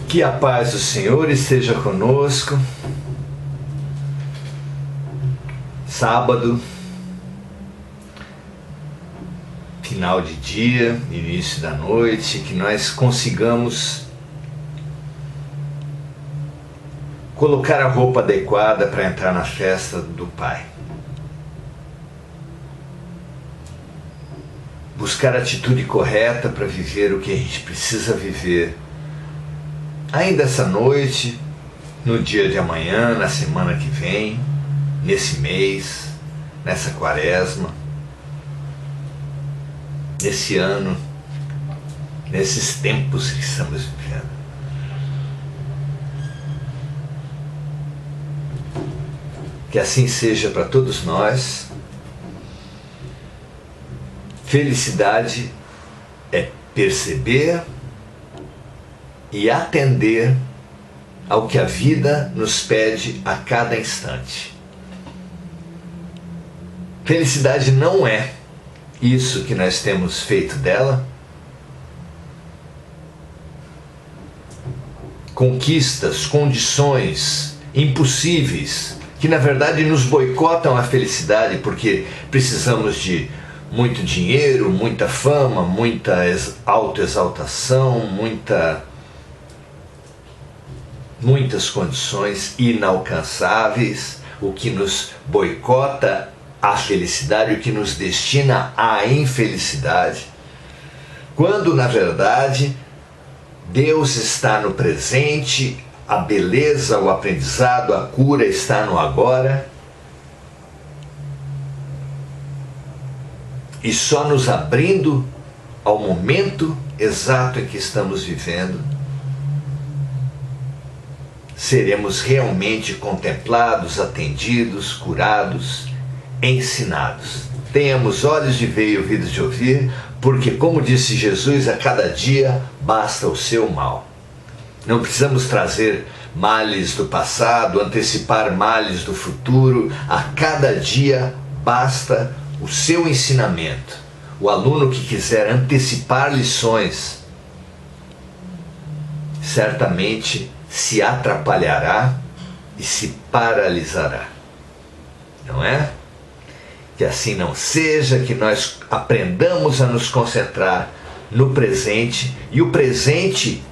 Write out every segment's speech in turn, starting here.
Que a paz do Senhor esteja conosco. Sábado, final de dia, início da noite, que nós consigamos colocar a roupa adequada para entrar na festa do Pai. Buscar a atitude correta para viver o que a gente precisa viver. Ainda essa noite, no dia de amanhã, na semana que vem, nesse mês, nessa quaresma, nesse ano, nesses tempos que estamos vivendo. Que assim seja para todos nós. Felicidade é perceber e atender ao que a vida nos pede a cada instante. Felicidade não é isso que nós temos feito dela. Conquistas, condições impossíveis, que na verdade nos boicotam a felicidade, porque precisamos de muito dinheiro, muita fama, muita autoexaltação, muitas condições inalcançáveis, o que nos boicota a felicidade, o que nos destina à infelicidade, quando na verdade Deus está no presente, a beleza, o aprendizado, a cura está no agora, e só nos abrindo ao momento exato em que estamos vivendo, seremos realmente contemplados, atendidos, curados, ensinados. Tenhamos olhos de ver e ouvidos de ouvir, porque, como disse Jesus, a cada dia basta o seu mal. Não precisamos trazer males do passado, antecipar males do futuro. A cada dia basta o seu ensinamento. O aluno que quiser antecipar lições, certamente se atrapalhará e se paralisará. Não é? Que assim não seja, que nós aprendamos a nos concentrar no presente, e o presente,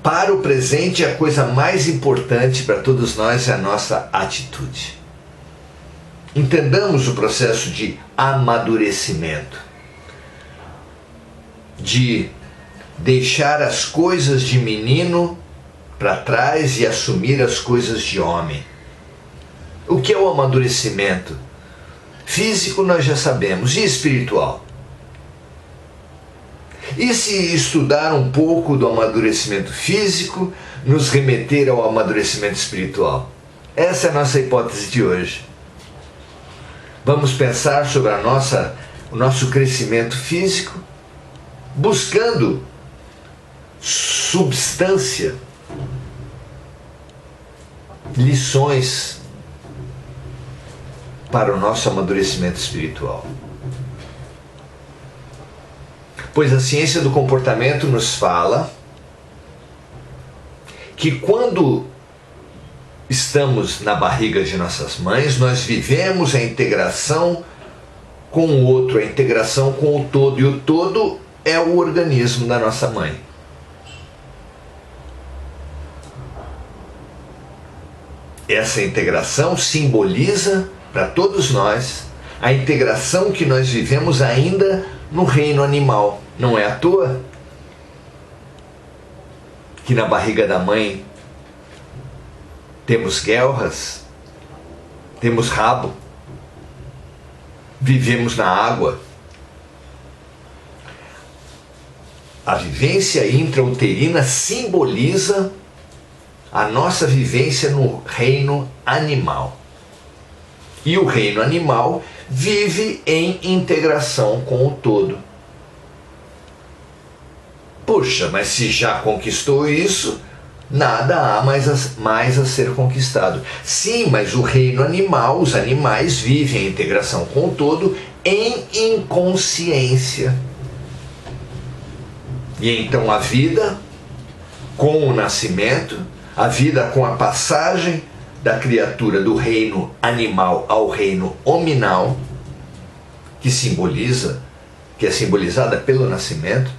para o presente, a coisa mais importante para todos nós é a nossa atitude. Entendamos o processo de amadurecimento, de deixar as coisas de menino para trás e assumir as coisas de homem. O que é o amadurecimento? Físico nós já sabemos, e espiritual? E se estudar um pouco do amadurecimento físico, nos remeter ao amadurecimento espiritual? Essa é a nossa hipótese de hoje. Vamos pensar sobre o nosso crescimento físico, buscando substância, lições para o nosso amadurecimento espiritual. Pois a ciência do comportamento nos fala que quando estamos na barriga de nossas mães, nós vivemos a integração com o outro, a integração com o todo, e o todo é o organismo da nossa mãe. Essa integração simboliza para todos nós a integração que nós vivemos ainda no reino animal. Não é à toa que na barriga da mãe temos guelras, temos rabo, vivemos na água. A vivência intrauterina simboliza a nossa vivência no reino animal. E o reino animal vive em integração com o todo. Puxa, mas se já conquistou isso, nada há mais a ser conquistado. Sim, mas o reino animal, os animais vivem a integração com o todo em inconsciência. E então a vida com o nascimento, a vida com a passagem da criatura do reino animal ao reino hominal, que é simbolizada pelo nascimento,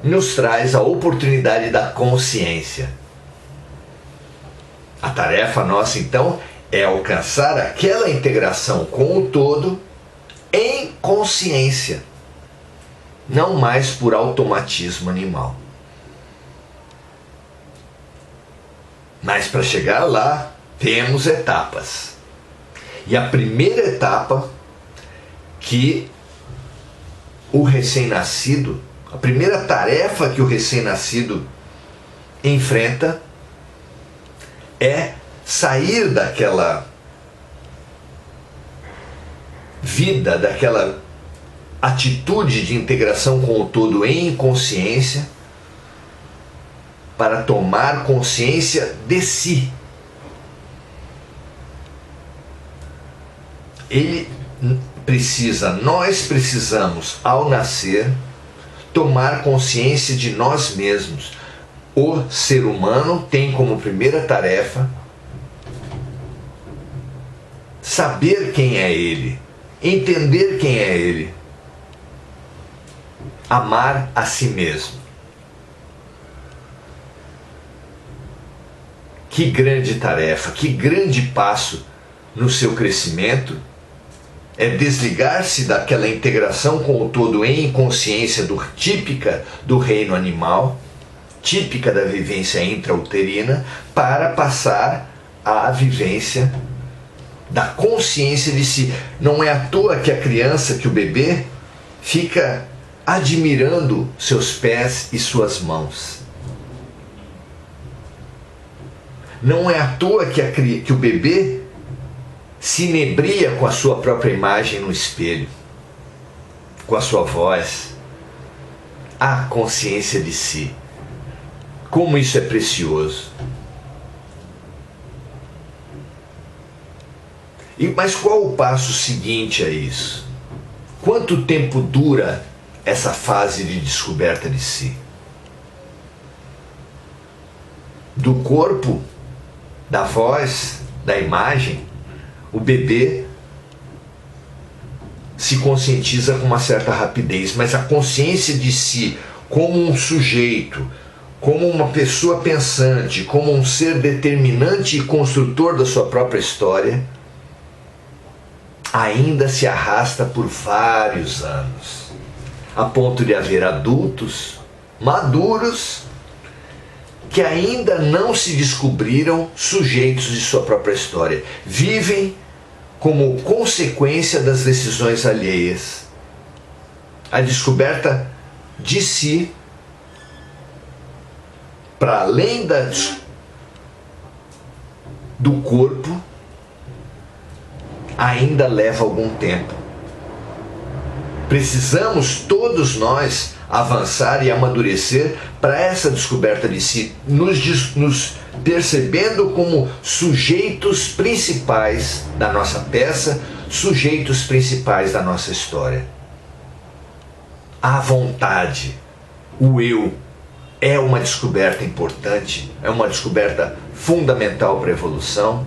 nos traz a oportunidade da consciência. A tarefa nossa, então, é alcançar aquela integração com o todo em consciência, não mais por automatismo animal. Mas para chegar lá, temos etapas. E a primeira etapa que o recém-nascido, a primeira tarefa que o recém-nascido enfrenta é sair daquela vida, daquela atitude de integração com o todo em consciência, para tomar consciência de si. Nós precisamos, ao nascer, tomar consciência de nós mesmos. O ser humano tem como primeira tarefa saber quem é ele, entender quem é ele, amar a si mesmo. Que grande tarefa, que grande passo no seu crescimento é desligar-se daquela integração com o todo em consciência típica do reino animal, típica da vivência intrauterina, para passar à vivência da consciência de si. Não é à toa que a criança, que o bebê, fica admirando seus pés e suas mãos. Não é à toa que o bebê se inebria com a sua própria imagem no espelho, com a sua voz. A consciência de si. Como isso é precioso. Mas qual o passo seguinte a isso? Quanto tempo dura essa fase de descoberta de si? Do corpo, da voz, da imagem, o bebê se conscientiza com uma certa rapidez, mas a consciência de si como um sujeito, como uma pessoa pensante, como um ser determinante e construtor da sua própria história, ainda se arrasta por vários anos, a ponto de haver adultos maduros que ainda não se descobriram sujeitos de sua própria história. Vivem como consequência das decisões alheias. A descoberta de si, para além do corpo, ainda leva algum tempo. Precisamos todos nós avançar e amadurecer para essa descoberta de si, nos percebendo como sujeitos principais da nossa peça, sujeitos principais da nossa história. A vontade, o eu, é uma descoberta importante, é uma descoberta fundamental para a evolução.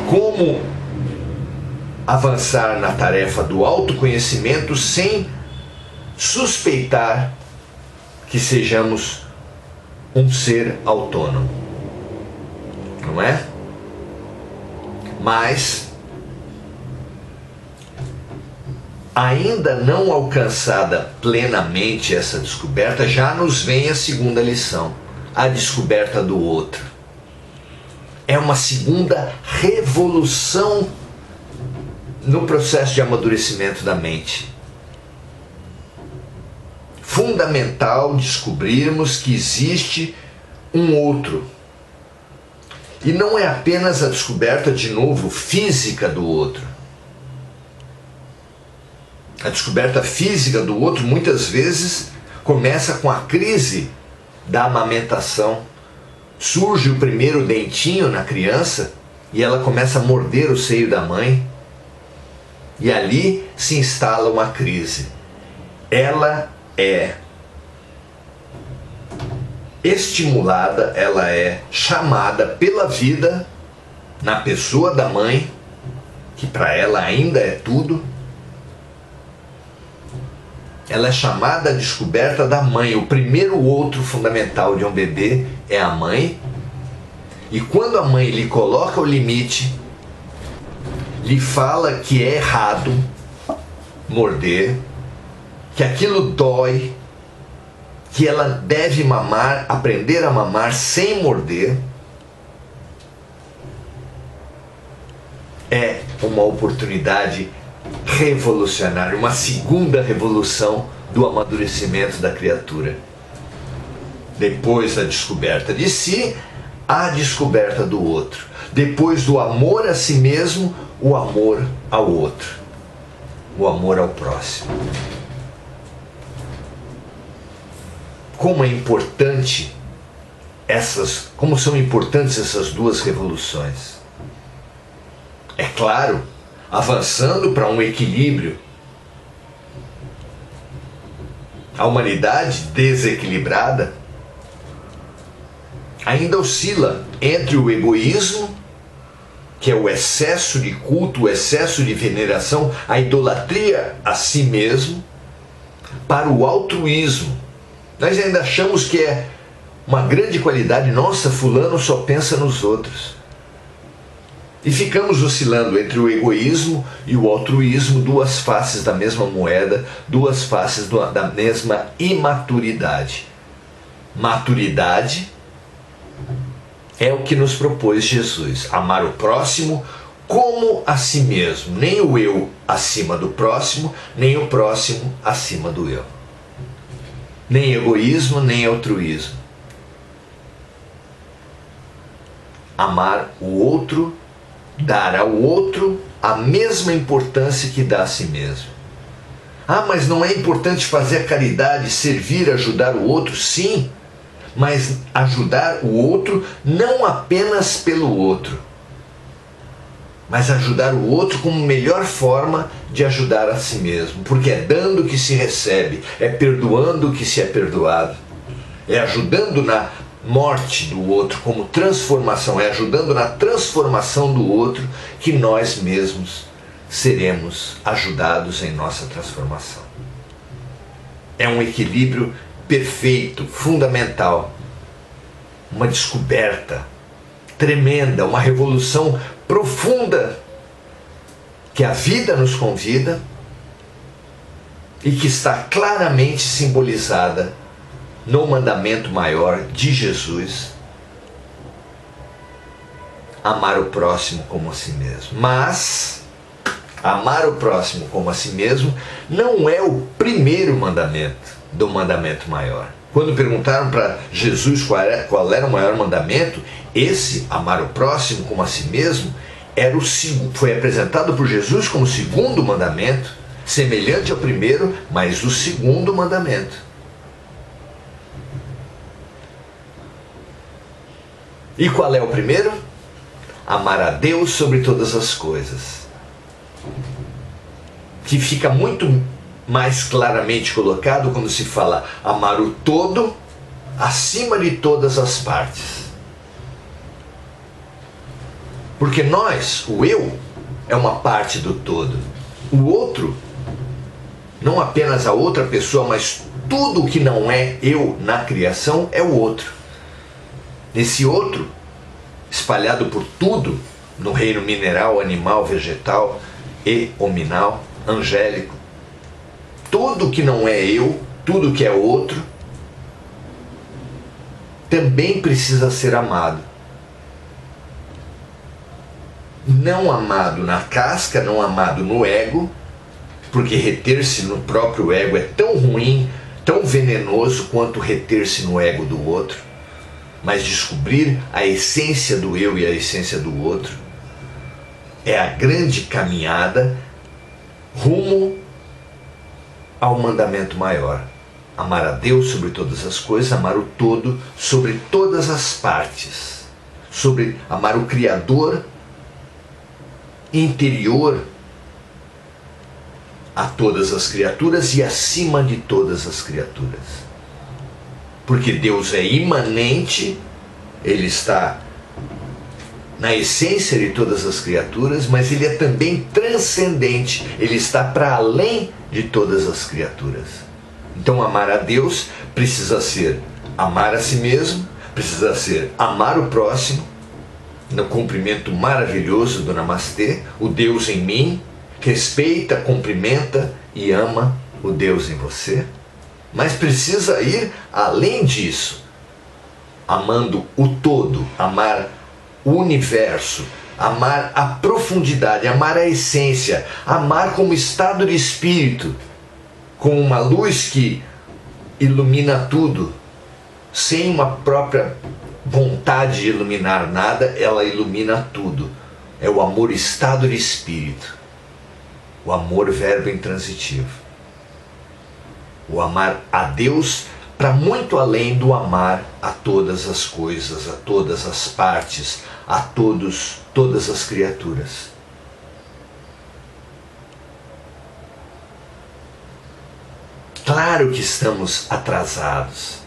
Como avançar na tarefa do autoconhecimento sem suspeitar que sejamos um ser autônomo, não é? Mas, ainda não alcançada plenamente essa descoberta, já nos vem a segunda lição, a descoberta do outro. É uma segunda revolução no processo de amadurecimento da mente. Fundamental descobrirmos que existe um outro. E não é apenas a descoberta, de novo, física do outro. A descoberta física do outro muitas vezes começa com a crise da amamentação. Surge o primeiro dentinho na criança e ela começa a morder o seio da mãe. E ali se instala uma crise. ela é estimulada, ela é chamada pela vida na pessoa da mãe, que para ela ainda é tudo. Ela é chamada à descoberta da mãe. O primeiro outro fundamental de um bebê é a mãe. E quando a mãe lhe coloca o limite, lhe fala que é errado morder, que aquilo dói, que ela deve mamar, aprender a mamar sem morder, é uma oportunidade revolucionária, uma segunda revolução do amadurecimento da criatura. Depois da descoberta de si, a descoberta do outro. Depois do amor a si mesmo, o amor ao outro, o amor ao próximo. Como é importante como são importantes essas duas revoluções. É claro, avançando para um equilíbrio. A humanidade desequilibrada ainda oscila entre o egoísmo, que é o excesso de culto, o excesso de veneração, a idolatria a si mesmo, para o altruísmo. Nós ainda achamos que é uma grande qualidade, nossa, fulano só pensa nos outros. E ficamos oscilando entre o egoísmo e o altruísmo, duas faces da mesma moeda, duas faces da mesma imaturidade. Maturidade é o que nos propôs Jesus, amar o próximo como a si mesmo, nem o eu acima do próximo, nem o próximo acima do eu. Nem egoísmo, nem altruísmo. Amar o outro, dar ao outro a mesma importância que dá a si mesmo. Ah, mas não é importante fazer a caridade, servir, ajudar o outro? Sim, mas ajudar o outro não apenas pelo outro, mas ajudar o outro como melhor forma de ajudar a si mesmo, porque é dando que se recebe, é perdoando que se é perdoado, é ajudando na morte do outro como transformação, é ajudando na transformação do outro que nós mesmos seremos ajudados em nossa transformação. É um equilíbrio perfeito, fundamental, uma descoberta tremenda, uma revolução profunda que a vida nos convida e que está claramente simbolizada no mandamento maior de Jesus: amar o próximo como a si mesmo. Mas amar o próximo como a si mesmo não é o primeiro mandamento do mandamento maior. Quando perguntaram para Jesus qual era o maior mandamento, esse, amar o próximo como a si mesmo, foi apresentado por Jesus como o segundo mandamento, semelhante ao primeiro, mas o segundo mandamento. E qual é o primeiro? Amar a Deus sobre todas as coisas. Que fica muito mais claramente colocado quando se fala amar o todo acima de todas as partes. Porque o eu, é uma parte do todo. O outro, não apenas a outra pessoa, mas tudo que não é eu na criação é o outro. Esse outro, espalhado por tudo, no reino mineral, animal, vegetal e hominal, angélico, tudo que não é eu, tudo que é outro, também precisa ser amado. Não amado na casca, não amado no ego, porque reter-se no próprio ego é tão ruim, tão venenoso quanto reter-se no ego do outro. Mas descobrir a essência do eu e a essência do outro é a grande caminhada rumo ao mandamento maior. Amar a Deus sobre todas as coisas, amar o todo sobre todas as partes, amar o Criador interior a todas as criaturas e acima de todas as criaturas. Porque Deus é imanente, Ele está na essência de todas as criaturas, mas Ele é também transcendente, Ele está para além de todas as criaturas. Então amar a Deus precisa ser amar a si mesmo, precisa ser amar o próximo, no cumprimento maravilhoso do Namastê, o Deus em mim, respeita, cumprimenta e ama o Deus em você, mas precisa ir além disso, amando o todo, amar o universo, amar a profundidade, amar a essência, amar como estado de espírito, com uma luz que ilumina tudo, sem uma própria vontade de iluminar nada, ela ilumina tudo. É o amor estado de espírito, o amor verbo intransitivo, o amar a Deus para muito além do amar a todas as coisas, a todas as partes, a todas as criaturas. Claro que estamos atrasados,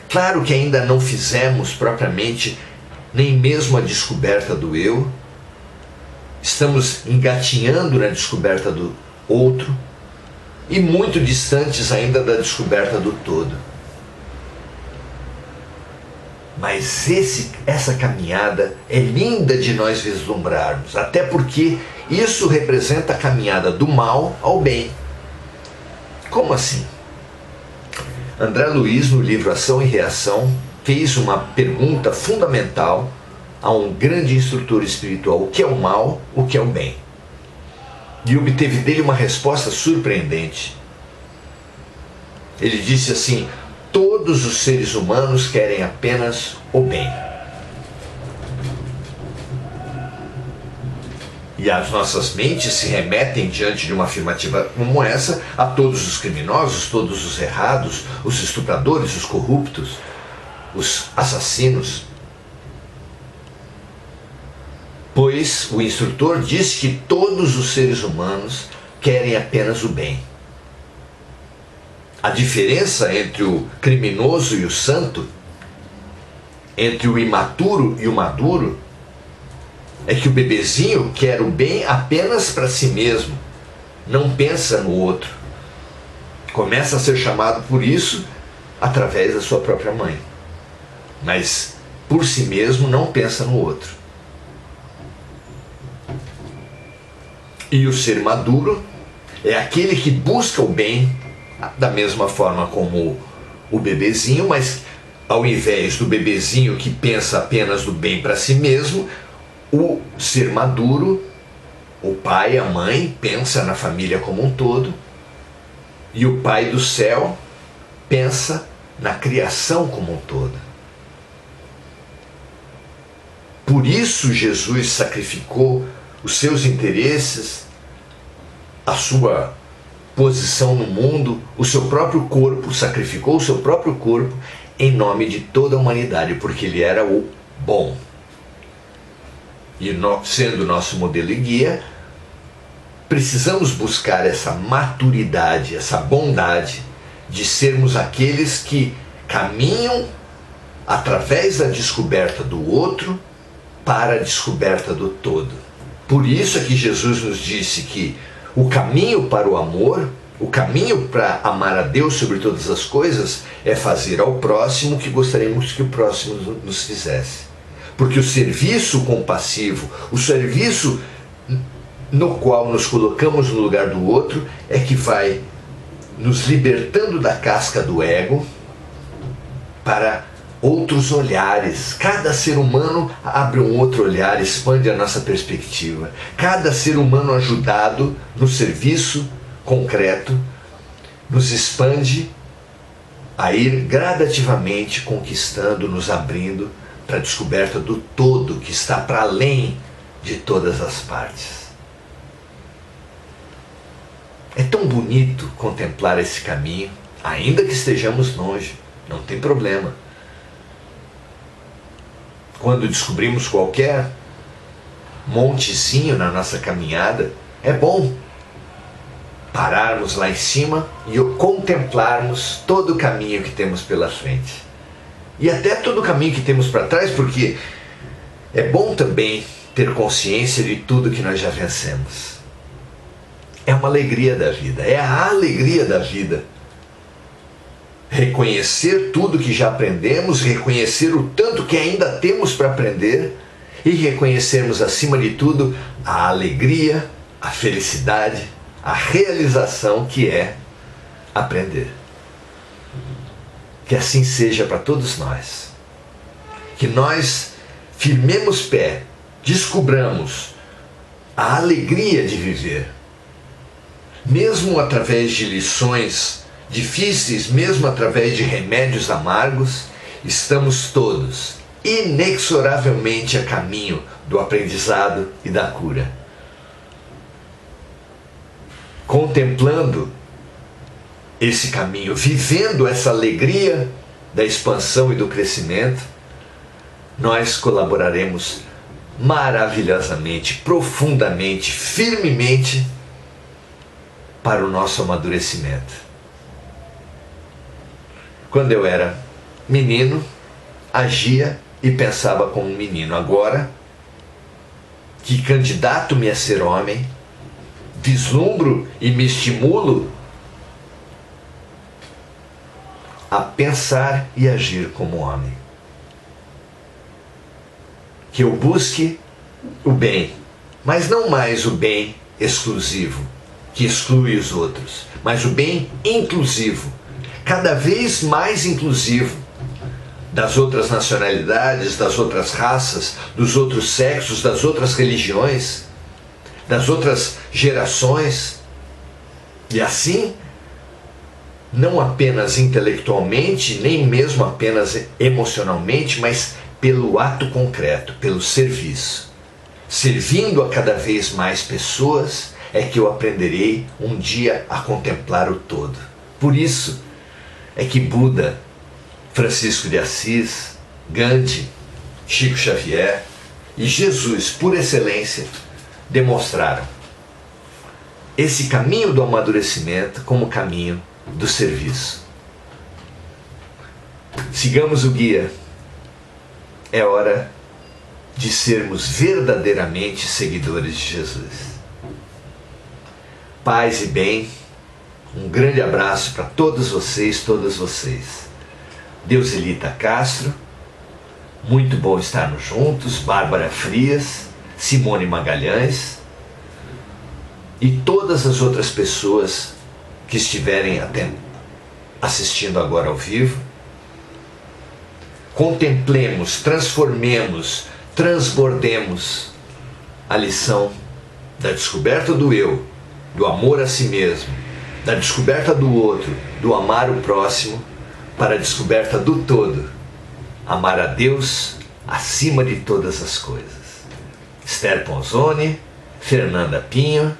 claro que ainda não fizemos propriamente nem mesmo a descoberta do eu, estamos engatinhando na descoberta do outro e muito distantes ainda da descoberta do todo. Mas essa caminhada é linda de nós vislumbrarmos, até porque isso representa a caminhada do mal ao bem. Como assim? André Luiz, no livro Ação e Reação, fez uma pergunta fundamental a um grande instrutor espiritual: o que é o mal, o que é o bem? E obteve dele uma resposta surpreendente. Ele disse assim: todos os seres humanos querem apenas o bem. E as nossas mentes se remetem, diante de uma afirmativa como essa, a todos os criminosos, todos os errados, os estupradores, os corruptos, os assassinos. Pois o instrutor diz que todos os seres humanos querem apenas o bem. A diferença entre o criminoso e o santo, entre o imaturo e o maduro, é que o bebezinho quer o bem apenas para si mesmo, não pensa no outro. Começa a ser chamado por isso através da sua própria mãe, mas por si mesmo não pensa no outro. E o ser maduro é aquele que busca o bem da mesma forma como o bebezinho, mas ao invés do bebezinho que pensa apenas do bem para si mesmo, o ser maduro, o pai, a mãe, pensa na família como um todo, e o Pai do céu pensa na criação como um todo. Por isso Jesus sacrificou os seus interesses, a sua posição no mundo, o seu próprio corpo, sacrificou o seu próprio corpo em nome de toda a humanidade, porque ele era o bom. E sendo nosso modelo e guia, precisamos buscar essa maturidade, essa bondade de sermos aqueles que caminham através da descoberta do outro para a descoberta do todo. Por isso é que Jesus nos disse que o caminho para o amor, o caminho para amar a Deus sobre todas as coisas, é fazer ao próximo o que gostaríamos que o próximo nos fizesse. Porque o serviço compassivo, o serviço no qual nos colocamos no lugar do outro, é que vai nos libertando da casca do ego para outros olhares. Cada ser humano abre um outro olhar, expande a nossa perspectiva. Cada ser humano ajudado no serviço concreto nos expande a ir gradativamente conquistando, nos abrindo para a descoberta do todo que está para além de todas as partes. É tão bonito contemplar esse caminho, ainda que estejamos longe, não tem problema. Quando descobrimos qualquer montezinho na nossa caminhada, é bom, pararmos lá em cima e contemplarmos todo o caminho que temos pela frente. E até todo o caminho que temos para trás, porque é bom também ter consciência de tudo que nós já vencemos. É uma alegria da vida, é a alegria da vida. Reconhecer tudo que já aprendemos, reconhecer o tanto que ainda temos para aprender e reconhecermos, acima de tudo, a alegria, a felicidade, a realização que é aprender. Que assim seja para todos nós. Que nós firmemos pé, descubramos a alegria de viver. Mesmo através de lições difíceis, mesmo através de remédios amargos, estamos todos inexoravelmente a caminho do aprendizado e da cura. Contemplando esse caminho, vivendo essa alegria da expansão e do crescimento, nós colaboraremos maravilhosamente, profundamente, firmemente para o nosso amadurecimento. Quando eu era menino, agia e pensava como um menino. Agora, que candidato-me a ser homem, vislumbro e me estimulo a pensar e agir como homem. Que eu busque o bem, mas não mais o bem exclusivo, que exclui os outros, mas o bem inclusivo, cada vez mais inclusivo, das outras nacionalidades, das outras raças, dos outros sexos, das outras religiões, das outras gerações. E assim, não apenas intelectualmente, nem mesmo apenas emocionalmente, mas pelo ato concreto, pelo serviço. Servindo a cada vez mais pessoas, é que eu aprenderei um dia a contemplar o todo. Por isso é que Buda, Francisco de Assis, Gandhi, Chico Xavier e Jesus, por excelência, demonstraram esse caminho do amadurecimento como caminho do serviço. Sigamos o guia. É hora de sermos verdadeiramente seguidores de Jesus. Paz e bem, um grande abraço para todos vocês, todas vocês. Deuselita Castro, muito bom estarmos juntos, Bárbara Frias, Simone Magalhães e todas as outras pessoas que estiverem assistindo agora ao vivo. Contemplemos, transformemos, transbordemos a lição da descoberta do eu, do amor a si mesmo, da descoberta do outro, do amar o próximo, para a descoberta do todo, amar a Deus acima de todas as coisas. Esther Ponzoni, Fernanda Pinho,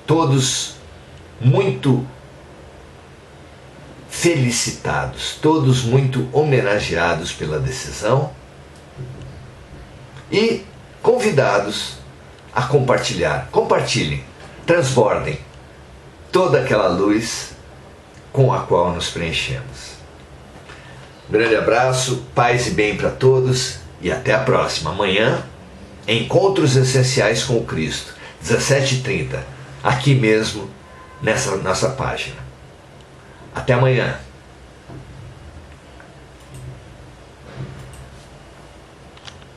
todos muito felicitados, todos muito homenageados pela decisão e convidados a compartilhar. Compartilhem, transbordem toda aquela luz com a qual nos preenchemos. Grande abraço, paz e bem para todos e até a próxima. Amanhã, Encontros Essenciais com o Cristo, 17h30, aqui mesmo nessa nossa página. Até amanhã.